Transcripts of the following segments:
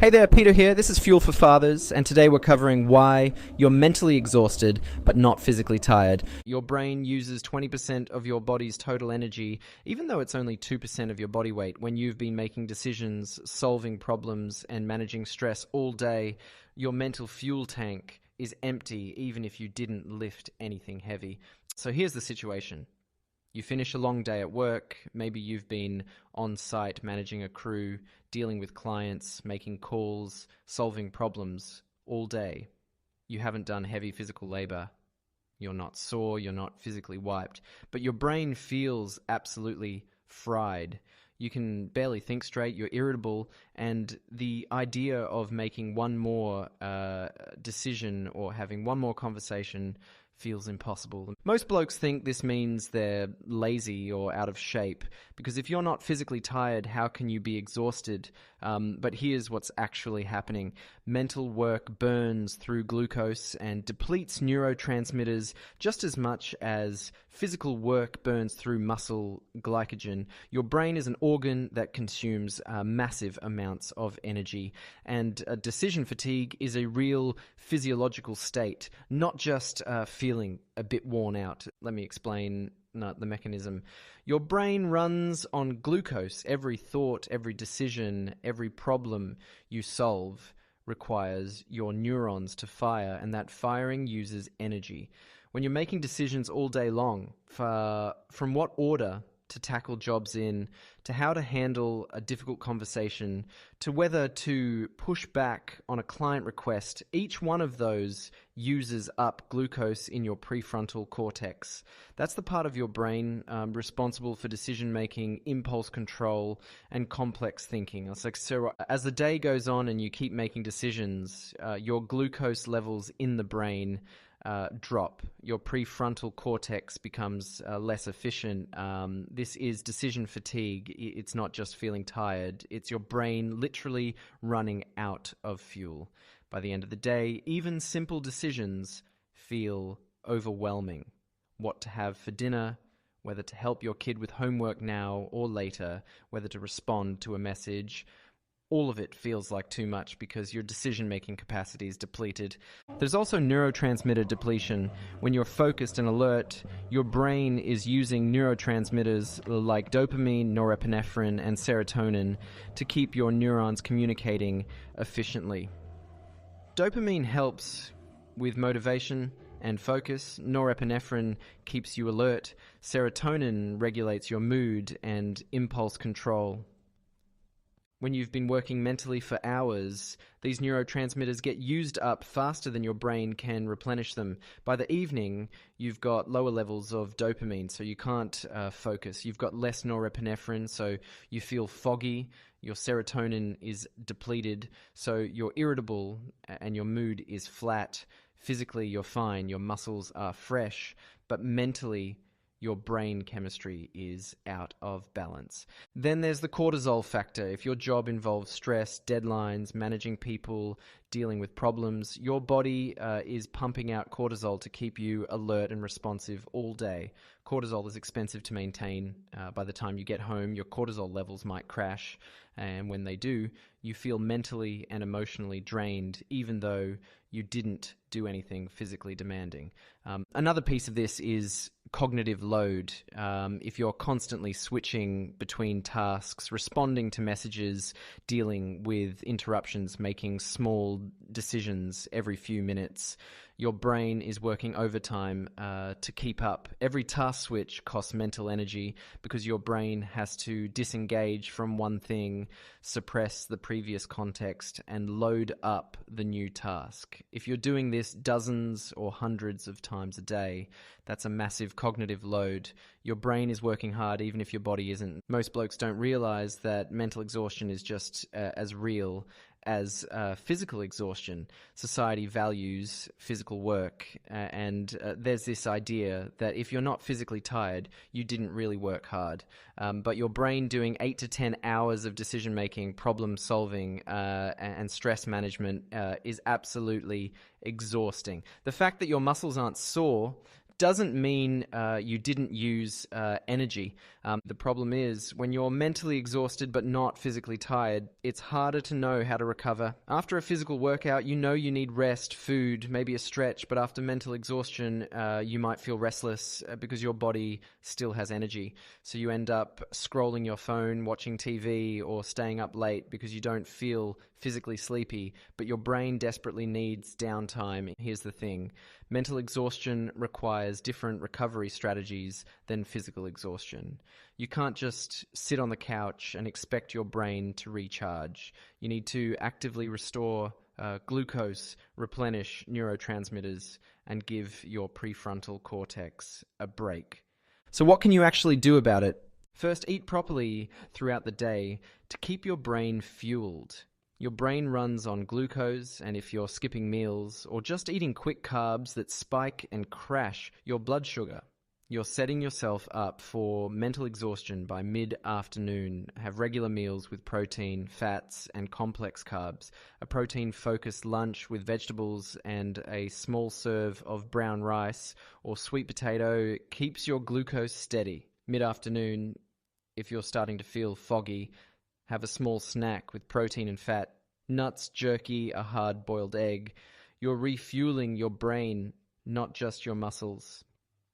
Hey there, Peter here. This is Fuel for Fathers, and today we're covering why you're mentally exhausted but not physically tired. Your brain uses 20% of your body's total energy, even though it's only 2% of your body weight. When you've been making decisions, solving problems, and managing stress all day, your mental fuel tank is empty, even if you didn't lift anything heavy. So here's the situation. You finish a long day at work, maybe you've been on site managing a crew, dealing with clients, making calls, solving problems all day. You haven't done heavy physical labor. You're not sore, you're not physically wiped, but your brain feels absolutely fried. You can barely think straight, you're irritable, and the idea of making one more decision or having one more conversation feels impossible. Most blokes think this means they're lazy or out of shape, because if you're not physically tired, how can you be exhausted? But here's what's actually happening. Mental work burns through glucose and depletes neurotransmitters just as much as physical work burns through muscle glycogen. Your brain is an organ that consumes massive amounts of energy, and decision fatigue is a real physiological state, not just feeling a bit worn out. Let me explain the mechanism. Your brain runs on glucose. Every thought, every decision, every problem you solve requires your neurons to fire, and that firing uses energy. When you're making decisions all day long, from what order to tackle jobs in, to how to handle a difficult conversation, to whether to push back on a client request, each one of those uses up glucose in your prefrontal cortex. That's the part of your brain responsible for decision-making, impulse control, and complex thinking. It's like, so as the day goes on and you keep making decisions, your glucose levels in the brain drop. Your prefrontal cortex becomes less efficient. This is decision fatigue. It's not just feeling tired. It's your brain literally running out of fuel. By the end of the day, even simple decisions feel overwhelming. What to have for dinner, whether to help your kid with homework now or later, whether to respond to a message. All of it feels like too much because your decision-making capacity is depleted. There's also neurotransmitter depletion. When you're focused and alert, your brain is using neurotransmitters like dopamine, norepinephrine, and serotonin to keep your neurons communicating efficiently. Dopamine helps with motivation and focus. Norepinephrine keeps you alert. Serotonin regulates your mood and impulse control. When you've been working mentally for hours, these neurotransmitters get used up faster than your brain can replenish them. By the evening, you've got lower levels of dopamine, so you can't focus. You've got less norepinephrine, so you feel foggy. Your serotonin is depleted, so you're irritable and your mood is flat. Physically, you're fine. Your muscles are fresh, but mentally, your brain chemistry is out of balance. Then there's the cortisol factor. If your job involves stress, deadlines, managing people, dealing with problems, your body is pumping out cortisol to keep you alert and responsive all day. Cortisol is expensive to maintain. By the time you get home, your cortisol levels might crash. And when they do, you feel mentally and emotionally drained, even though you didn't do anything physically demanding. Another piece of this is cognitive load. If you're constantly switching between tasks, responding to messages, dealing with interruptions, making small decisions every few minutes, your brain is working overtime to keep up. Every task switch costs mental energy because your brain has to disengage from one thing, suppress the previous context, and load up the new task. If you're doing this dozens or hundreds of times a day, that's a massive cognitive load. Your brain is working hard even if your body isn't. Most blokes don't realize that mental exhaustion is just as real as physical exhaustion. Society values physical work, and there's this idea that if you're not physically tired, you didn't really work hard. But your brain doing 8 to 10 hours of decision-making, problem-solving, and stress management is absolutely exhausting. The fact that your muscles aren't sore doesn't mean you didn't use energy. The problem is when you're mentally exhausted but not physically tired, it's harder to know how to recover. After a physical workout, you know you need rest, food, maybe a stretch, but after mental exhaustion, you might feel restless because your body still has energy. So you end up scrolling your phone, watching TV, or staying up late because you don't feel physically sleepy, but your brain desperately needs downtime. Here's the thing. Mental exhaustion requires different recovery strategies than physical exhaustion. You can't just sit on the couch and expect your brain to recharge. You need to actively restore glucose, replenish neurotransmitters, and give your prefrontal cortex a break. So what can you actually do about it? First, eat properly throughout the day to keep your brain fueled. Your brain runs on glucose, and if you're skipping meals or just eating quick carbs that spike and crash your blood sugar, you're setting yourself up for mental exhaustion by mid-afternoon. Have regular meals with protein, fats, and complex carbs. A protein-focused lunch with vegetables and a small serve of brown rice or sweet potato keeps your glucose steady. Mid-afternoon, if you're starting to feel foggy, have a small snack with protein and fat, nuts, jerky, a hard-boiled egg. You're refueling your brain, not just your muscles.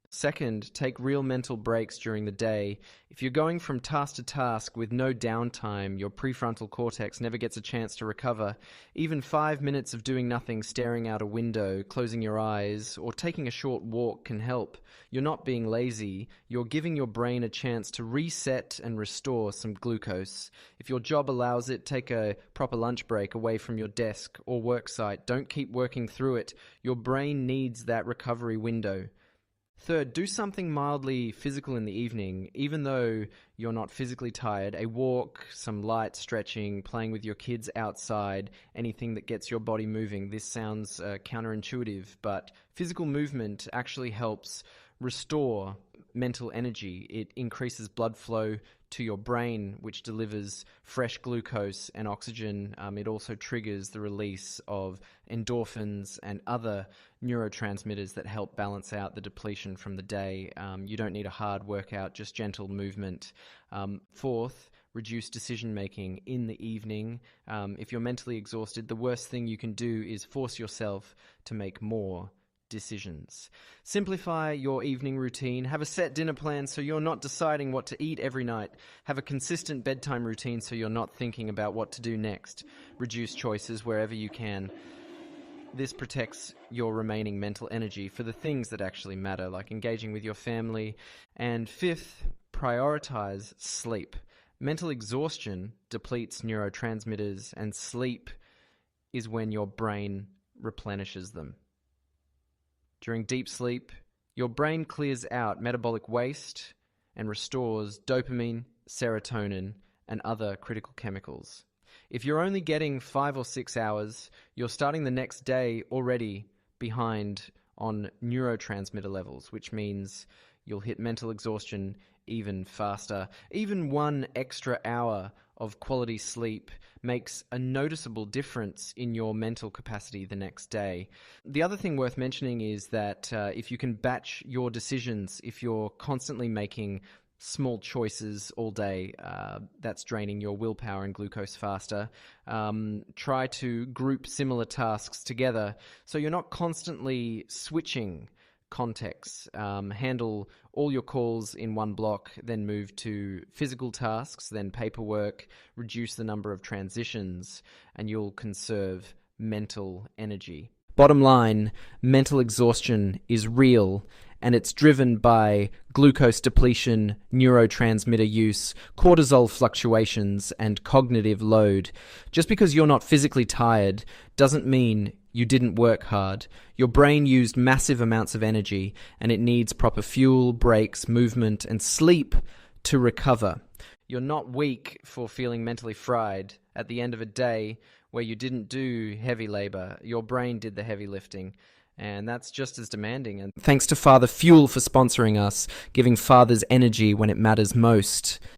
Second, take real mental breaks during the day. If you're going from task to task with no downtime, your prefrontal cortex never gets a chance to recover. Even 5 minutes of doing nothing, staring out a window, closing your eyes, or taking a short walk can help. You're not being lazy. You're giving your brain a chance to reset and restore some glucose. If your job allows it, take a proper lunch break away from your desk or work site. Don't keep working through it. Your brain needs that recovery window. Third, do something mildly physical in the evening, even though you're not physically tired. A walk, some light stretching, playing with your kids outside, anything that gets your body moving. This sounds counterintuitive, but physical movement actually helps restore mental energy. It increases blood flow to your brain, which delivers fresh glucose and oxygen. It also triggers the release of endorphins and other neurotransmitters that help balance out the depletion from the day. You don't need a hard workout, just gentle movement. Fourth, reduce decision-making in the evening. If you're mentally exhausted, the worst thing you can do is force yourself to make more decisions. Simplify your evening routine. Have a set dinner plan so you're not deciding what to eat every night. Have a consistent bedtime routine so you're not thinking about what to do next. Reduce choices wherever you can. This protects your remaining mental energy for the things that actually matter, like engaging with your family. And fifth, prioritize sleep. Mental exhaustion depletes neurotransmitters, and sleep is when your brain replenishes them. During deep sleep, your brain clears out metabolic waste and restores dopamine, serotonin, and other critical chemicals. If you're only getting 5 or 6 hours, you're starting the next day already behind on neurotransmitter levels, which means you'll hit mental exhaustion even faster. Even 1 extra hour of quality sleep makes a noticeable difference in your mental capacity the next day. The other thing worth mentioning is that if you can batch your decisions, if you're constantly making small choices all day, that's draining your willpower and glucose faster. Try to group similar tasks together so you're not constantly switching contexts. Handle all your calls in one block, then move to physical tasks, then paperwork, reduce the number of transitions, and you'll conserve mental energy. Bottom line, mental exhaustion is real, and it's driven by glucose depletion, neurotransmitter use, cortisol fluctuations, and cognitive load. Just because you're not physically tired doesn't mean you didn't work hard. Your brain used massive amounts of energy, and it needs proper fuel, breaks, movement, and sleep to recover. You're not weak for feeling mentally fried at the end of a day where you didn't do heavy labor. Your brain did the heavy lifting, and that's just as demanding. And thanks to Father Fuel for sponsoring us, giving fathers energy when it matters most.